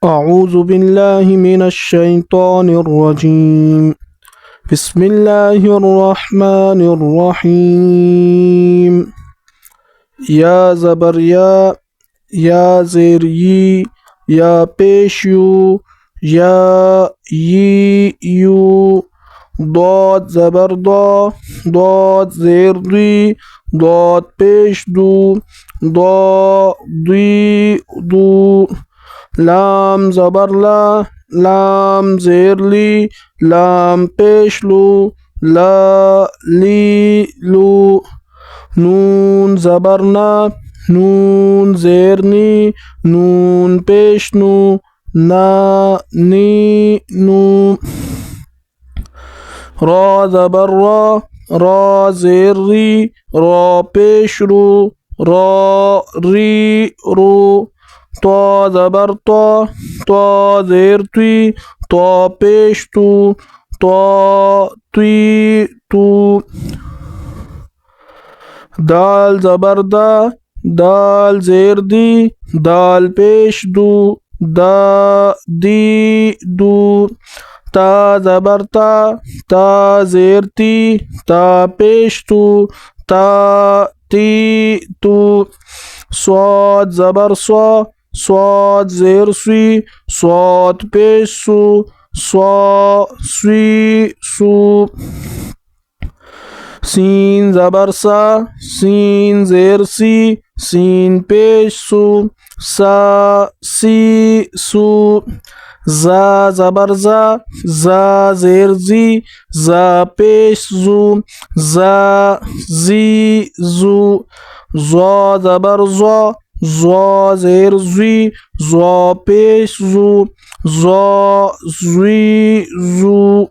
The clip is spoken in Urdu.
أعوذ بالله من الشيطان الرجيم. بسم الله الرحمن الرحيم. یا زبر یا زیر یا پیش یا یو. ضاد زبر ضاد زیر ضاد پیش دو. لام زبر لام زیر لام پیش لو لو. نون زبر نون زیر نون پیش نو. را زبر را زیر را پیش رو. طا زبر طا زیر طا پیش تو. دال زبر دال زیر دال پیش دو تا زبر تا زیر تا پیش تو صاد زبر صاد زیر صاد پیش سو. سین زبر سین زیر سین پیش سو. زا زبر زا زیر زا پیش زو زا زبر زا زیر زا پیش زو